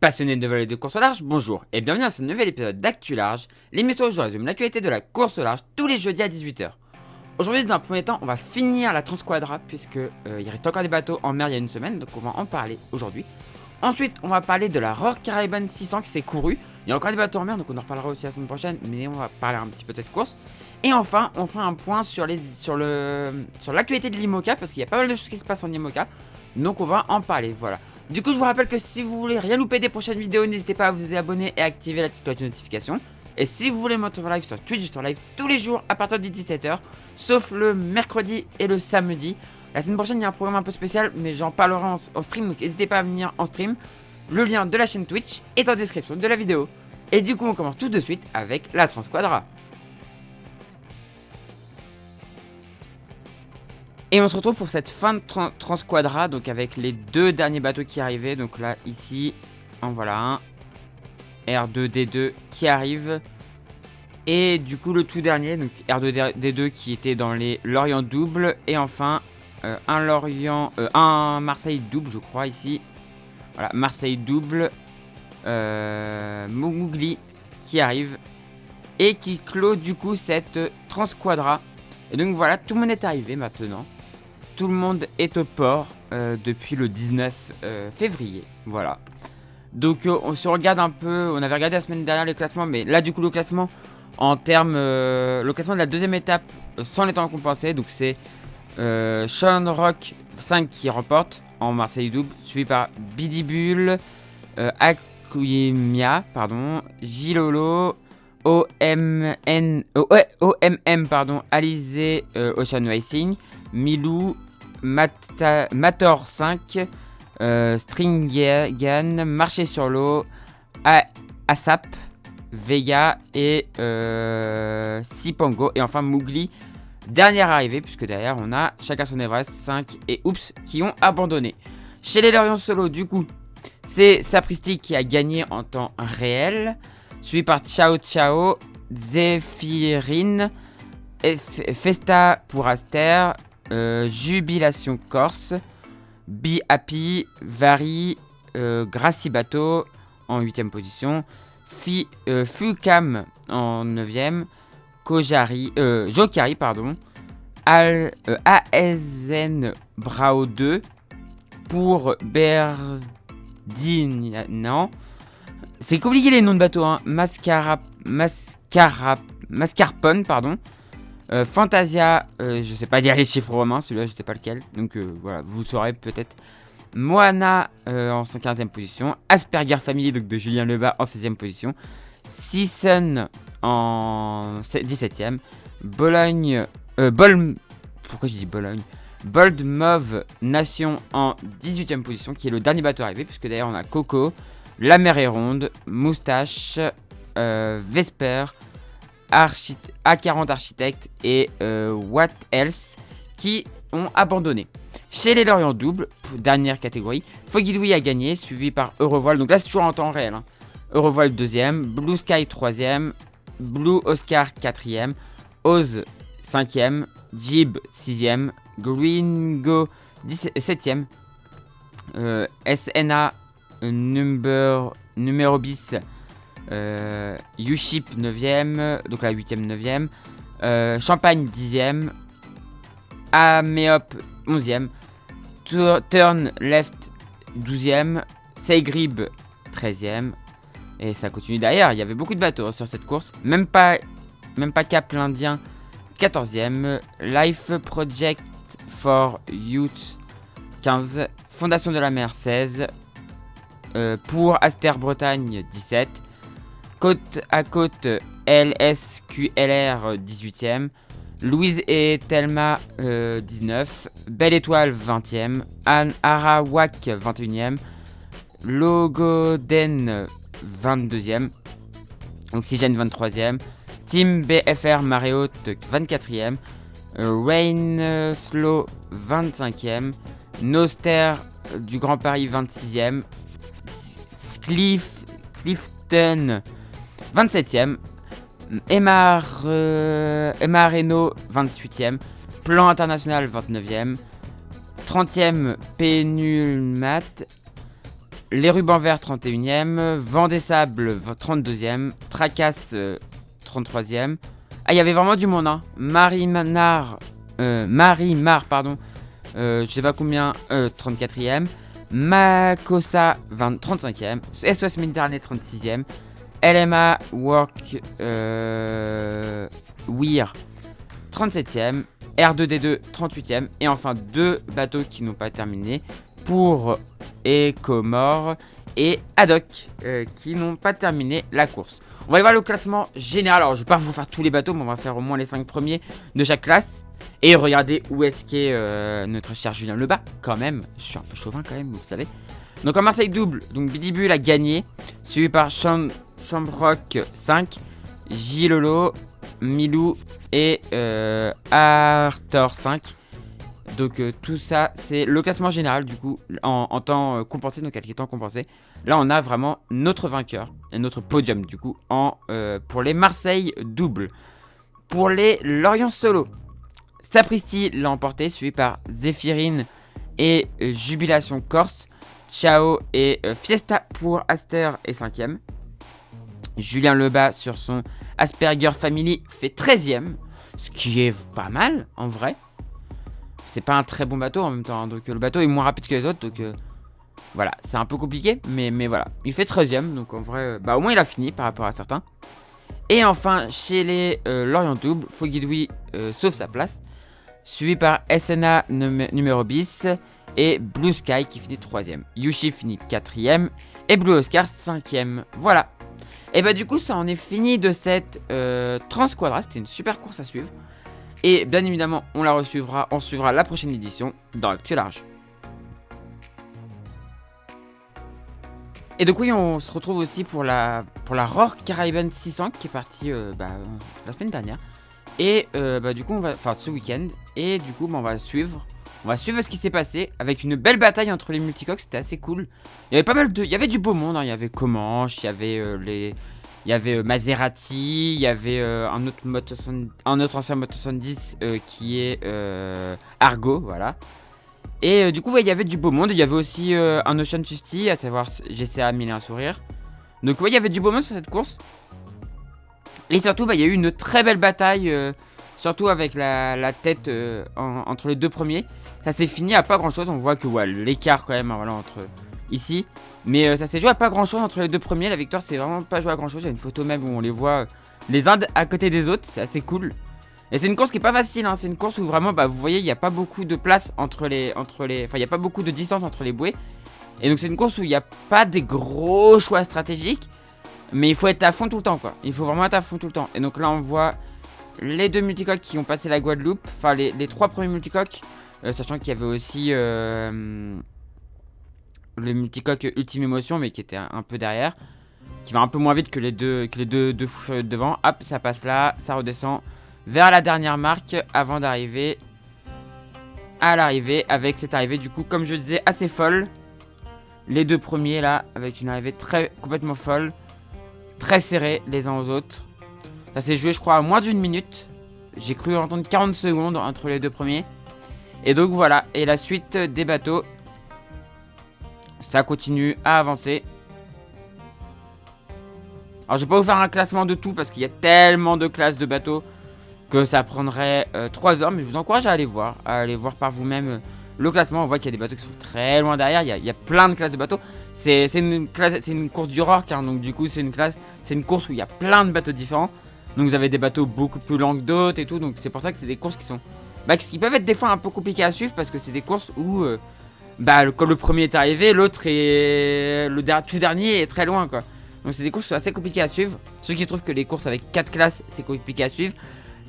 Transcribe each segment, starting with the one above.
Passionnés de volley de course au large, bonjour et bienvenue dans ce nouvel épisode d'Actu Large, l'émission où je résume l'actualité de la course au large tous les jeudis à 18 h. Aujourd'hui, dans un premier temps, on va finir la Transquadra puisque il reste encore des bateaux en mer il y a une semaine, donc on va en parler aujourd'hui. Ensuite, on va parler de la Royal Caribbean 600 qui s'est courue. Il y a encore des bateaux en mer, donc on en reparlera aussi la semaine prochaine, mais on va parler un petit peu de cette course. Et enfin, on fera un point sur l'actualité de l'IMOCA parce qu'il y a pas mal de choses qui se passent en IMOCA, donc on va en parler, voilà. Du coup, je vous rappelle que si vous voulez rien louper des prochaines vidéos, n'hésitez pas à vous abonner et à activer la petite cloche de notification. Et si vous voulez me retrouver live sur Twitch, je suis live tous les jours à partir de 17 h, sauf le mercredi et le samedi. La semaine prochaine, il y a un programme un peu spécial, mais j'en parlerai en stream, donc n'hésitez pas à venir en stream. Le lien de la chaîne Twitch est en description de la vidéo. Et du coup, on commence tout de suite avec la Transquadra. Et on se retrouve pour cette fin de Transquadra, donc avec les deux derniers bateaux qui arrivaient. Donc là, ici, en voilà un. R2D2 qui arrive. Et du coup, le tout dernier, donc R2D2 qui était dans les Lorient double. Et enfin, un Marseille double, je crois, ici. Voilà, Marseille double. Mougli qui arrive. Et qui clôt du coup cette Transquadra. Et donc voilà, tout le monde est arrivé maintenant. Tout le monde est au port depuis le 19 février. Voilà. Donc on se regarde un peu. On avait regardé la semaine dernière les classements. Mais là du coup le classement en termes... le classement de la deuxième étape sans les temps compensés. Donc c'est Sean Rock 5 qui remporte en Marseille double. Suivi par Bidibul, Akuyemia, pardon, Gilolo, OMM, pardon, Alizé Ocean Racing, Milou, Mator 5, Stringan, Marché sur l'eau, Asap, Vega et Sipango. Et enfin Mougli, dernière arrivée, puisque derrière on a chacun son Everest, 5 et Oops qui ont abandonné. Chez les Lorient Solo, du coup, c'est Sapristi qui a gagné en temps réel, suivi par Ciao Ciao, Zéphirine, Festa pour Aster, Jubilation Corse, Be Happy, Vari, Gracie Bateau en 8ème position, Fucam en 9ème, Jokari, pardon, ASN Brao 2 pour Berdinand. C'est compliqué les noms de bateaux, hein. Mascarpone, pardon. Fantasia, je sais pas dire les chiffres romains, celui-là je sais pas lequel. Donc voilà, vous saurez peut-être. Moana en 15ème position. Asperger Family donc de Julien Lebas en 16ème position. Season en 17ème. Bologne. Pourquoi je dis Bologne? Bold Mauve Nation en 18ème position, qui est le dernier bateau arrivé, puisque d'ailleurs on a Coco, La Mer est Ronde, Moustache, Vesper, A40 Architect et What Else qui ont abandonné. Chez les Lorient double, dernière catégorie, Foggy Louis a gagné, suivi par Eurovoile, donc là c'est toujours en temps réel, hein. Eurovoile 2ème, Blue Sky 3ème, Blue Oscar 4ème, Oz 5ème, Jib 6ème, Gringo 7ème, SNA numéro bis, Uship 9ème, donc la 8ème 9ème, Champagne 10ème, Ameop 11ème, Turn Left 12ème, Seigrib 13ème, et ça continue derrière. Il y avait beaucoup de bateaux sur cette course, même pas Cap l'Indien 14ème, Life Project for Youth 15, Fondation de la Mer 16, pour Aster Bretagne 17, Côte à Côte LSQLR 18ème, Louise et Thelma 19, Belle Étoile 20ème, Anne Arawak 21ème, Logoden 22ème, Oxygène 23ème, Team BFR Marée Haute 24ème, Rain Slow 25ème, Noster du Grand Paris 26ème, Clifton 27ème, Emma Reno 28ème, Plan International 29ème, 30ème Pénulmat, Les Rubans Verts 31e, Vent des Sables 32e, Tracasse 33e. Ah, il y avait vraiment du monde, hein. Marie-Mar, pardon, je sais pas combien, 34e. Makossa 35e, SOS Méditerranée 36e, LMA Work Weir 37e, R2D2 38e, et enfin 2 bateaux qui n'ont pas terminé pour Ecomore et Haddock qui n'ont pas terminé la course. On va aller voir le classement général. Alors je vais pas vous faire tous les bateaux, mais on va faire au moins les 5 premiers de chaque classe. Et regardez où est-ce qu'est notre cher Julien Lebas. Quand même, je suis un peu chauvin quand même, vous le savez. Donc en Marseille double, donc Bidibul a gagné, suivi par Shamrock 5, Gilolo, Milou et Arthur 5. Donc tout ça, c'est le classement général du coup, en temps compensé, donc avec les temps compensés. Là, on a vraiment notre vainqueur et notre podium du coup pour les Marseille double. Pour les Lorient solo, Sapristi l'a emporté, suivi par Zéphirine et Jubilation Corse. Ciao et Fiesta pour Aster est 5ème. Julien Lebas sur son Asperger Family fait 13ème. Ce qui est pas mal en vrai. C'est pas un très bon bateau en même temps, hein, donc le bateau est moins rapide que les autres, donc voilà, c'est un peu compliqué, mais voilà. Il fait 13ème, donc en vrai, au moins il a fini par rapport à certains. Et enfin, chez les Lorient Double, Fogidwi sauve sa place, suivi par SNA numéro 10 et Blue Sky qui finit 3ème. Yushi finit 4ème et Blue Oscar 5ème. Voilà. Et du coup, ça en est fini de cette Transquadra. C'était une super course à suivre. Et bien évidemment, on suivra la prochaine édition dans Actu Large. Et donc oui, on se retrouve aussi pour la Roar Caribbean 600 qui est partie la semaine dernière. Et du coup, ce week-end. Et du coup, on va suivre ce qui s'est passé avec une belle bataille entre les multicoques. C'était assez cool. Il y avait pas mal il y avait du beau monde, hein. Il y avait Comanche, il y avait Maserati, il y avait un autre ancien Moto 70 qui est Argo, voilà. Et du coup, il y avait du beau monde. Il y avait aussi un Ocean 50, à savoir GCA 1001 sourire. Donc, il y avait du beau monde sur cette course. Et surtout, il y a eu une très belle bataille, surtout avec la tête entre les deux premiers. Ça s'est fini à pas grand chose. On voit que l'écart quand même, hein, voilà, entre ici. Mais ça s'est joué à pas grand chose entre les deux premiers. La victoire, c'est vraiment pas joué à grand chose. Il y a une photo même où on les voit les uns à côté des autres. C'est assez cool. Et c'est une course qui est pas facile, hein. C'est une course où vraiment, vous voyez, il n'y a pas beaucoup de place entre les. Enfin, il n'y a pas beaucoup de distance entre les bouées. Et donc, c'est une course où il n'y a pas des gros choix stratégiques. Mais il faut être à fond tout le temps, quoi. Il faut vraiment être à fond tout le temps. Et donc là, on voit les deux multicoques qui ont passé la Guadeloupe. Enfin, les trois premiers multicoques. Sachant qu'il y avait aussi le multicoque Ultime Émotion, mais qui était un peu derrière. Qui va un peu moins vite que les deux devant. Hop, ça passe là, ça redescend vers la dernière marque avant d'arriver à l'arrivée. Avec cette arrivée, du coup, comme je disais, assez folle. Les deux premiers là, avec une arrivée complètement folle. Très serrés les uns aux autres. Ça s'est joué, je crois, à moins d'une minute. J'ai cru entendre 40 secondes entre les deux premiers. Et donc voilà, et la suite des bateaux, ça continue à avancer. Alors je vais pas vous faire un classement de tout parce qu'il y a tellement de classes de bateaux que ça prendrait 3 heures. Mais je vous encourage à aller voir par vous-même le classement. On voit qu'il y a des bateaux qui sont très loin derrière. Il y a plein de classes de bateaux. C'est une course du Roar, hein, donc du coup c'est une course où il y a plein de bateaux différents. Donc vous avez des bateaux beaucoup plus longs que d'autres et tout. Donc c'est pour ça que c'est des courses qui sont qui peuvent être des fois un peu compliquées à suivre parce que c'est des courses où quand le premier est arrivé, l'autre est tout dernier est très loin, quoi. Donc c'est des courses assez compliquées à suivre. Ceux qui trouvent que les courses avec 4 classes c'est compliqué à suivre,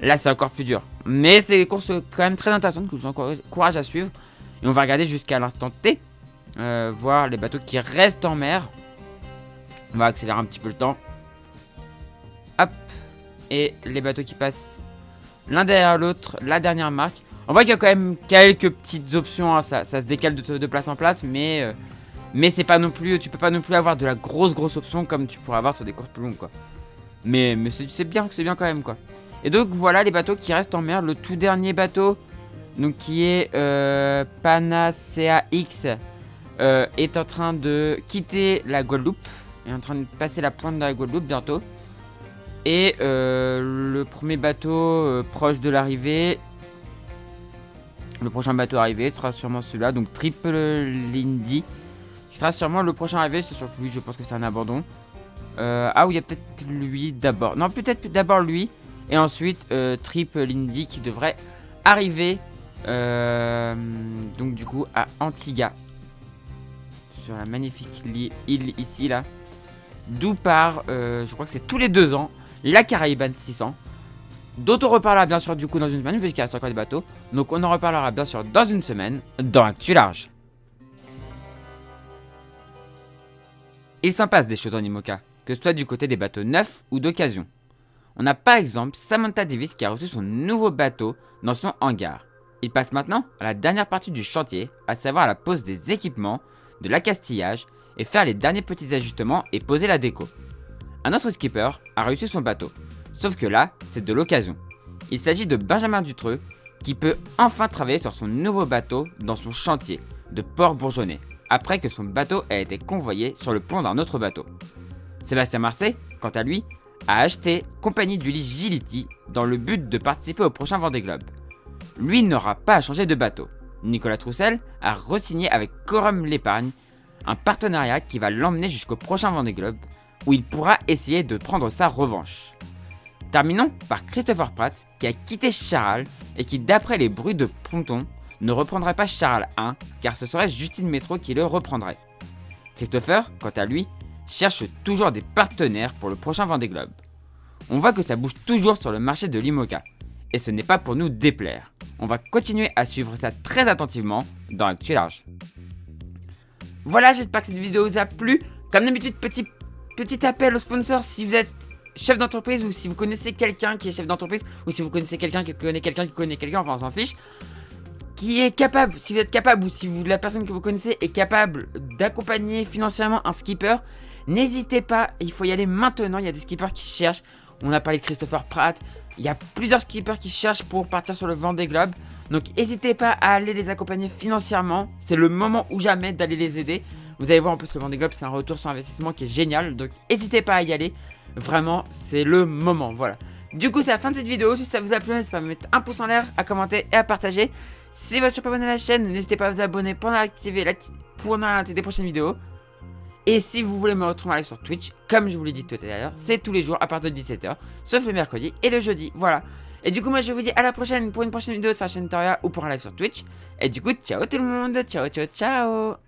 là c'est encore plus dur. Mais c'est des courses quand même très intéressantes que je vous encourage à suivre. Et on va regarder jusqu'à l'instant T, voir les bateaux qui restent en mer. On va accélérer un petit peu le temps. Hop. Et les bateaux qui passent l'un derrière l'autre, la dernière marque. On voit qu'il y a quand même quelques petites options, hein. Ça se décale de place en place, mais c'est pas non plus, tu peux pas non plus avoir de la grosse option comme tu pourrais avoir sur des courses plus longues, quoi. Mais c'est bien quand même, quoi. Et donc voilà les bateaux qui restent en mer. Le tout dernier bateau, donc qui est Panacea X, est en train de quitter la Guadeloupe. Est en train de passer la pointe de la Guadeloupe bientôt. Et le premier bateau proche de l'arrivée. Le prochain bateau arrivé sera sûrement celui-là. Donc Triple Lindy. Qui sera sûrement le prochain arrivé. C'est sûr que lui, je pense que c'est un abandon. Ah oui, il y a peut-être lui d'abord. Non, peut-être d'abord lui. Et ensuite Triple Lindy qui devrait arriver. Donc du coup à Antigua. Sur la magnifique île ici là. D'où part, je crois que c'est tous les 2 ans, la Caraïban 600. Dont on reparlera bien sûr du coup dans une semaine, vu qu'il reste encore des bateaux. Donc on en reparlera bien sûr dans une semaine, dans Actu Large. Il s'en passe des choses en IMOCA, que ce soit du côté des bateaux neufs ou d'occasion. On a par exemple Samantha Davis qui a reçu son nouveau bateau dans son hangar. Il passe maintenant à la dernière partie du chantier, à savoir la pose des équipements, de l'accastillage et faire les derniers petits ajustements et poser la déco. Un autre skipper a reçu son bateau, sauf que là, c'est de l'occasion. Il s'agit de Benjamin Dutreux qui peut enfin travailler sur son nouveau bateau dans son chantier de Port-Bourgeonnais, après que son bateau ait été convoyé sur le pont d'un autre bateau. Sébastien Marseille, quant à lui, a acheté Compagnie d'Ulysse Gility dans le but de participer au prochain Vendée Globe. Lui n'aura pas à changer de bateau. Nicolas Troussel a re-signé avec Corum l'épargne, un partenariat qui va l'emmener jusqu'au prochain Vendée Globe, où il pourra essayer de prendre sa revanche. Terminons par Christopher Pratt, qui a quitté Charal et qui, d'après les bruits de ponton, ne reprendrait pas Charal 1, car ce serait Justine Métro qui le reprendrait. Christopher, quant à lui, cherche toujours des partenaires pour le prochain Vendée Globe. On voit que ça bouge toujours sur le marché de l'IMOCA, et ce n'est pas pour nous déplaire. On va continuer à suivre ça très attentivement dans Actu Large. Voilà, j'espère que cette vidéo vous a plu. Comme d'habitude, petit appel aux sponsors si vous êtes chef d'entreprise ou si vous connaissez quelqu'un qui est chef d'entreprise ou si vous connaissez quelqu'un qui connaît quelqu'un qui connaît quelqu'un, enfin on s'en fiche, qui est capable, si vous êtes capable ou si la personne que vous connaissez est capable d'accompagner financièrement un skipper, n'hésitez pas, il faut y aller maintenant, il y a des skippers qui cherchent. On a parlé de Christopher Pratt, il y a plusieurs skippers qui cherchent pour partir sur le Vendée Globe. Donc n'hésitez pas à aller les accompagner financièrement, c'est le moment ou jamais d'aller les aider. Vous allez voir en plus le Vendée Globe c'est un retour sur investissement qui est génial, donc n'hésitez pas à y aller, vraiment c'est le moment, voilà. Du coup c'est la fin de cette vidéo, si ça vous a plu n'hésitez pas à me mettre un pouce en l'air, à commenter et à partager. Si vous êtes pas abonné à la chaîne, n'hésitez pas à vous abonner pour activer des prochaines vidéos. Et si vous voulez me retrouver en live sur Twitch, comme je vous l'ai dit tout à l'heure, c'est tous les jours à partir de 17h, sauf le mercredi et le jeudi, voilà. Et du coup moi je vous dis à la prochaine pour une prochaine vidéo sur la chaîne Toria ou pour un live sur Twitch. Et du coup ciao tout le monde, ciao ciao ciao.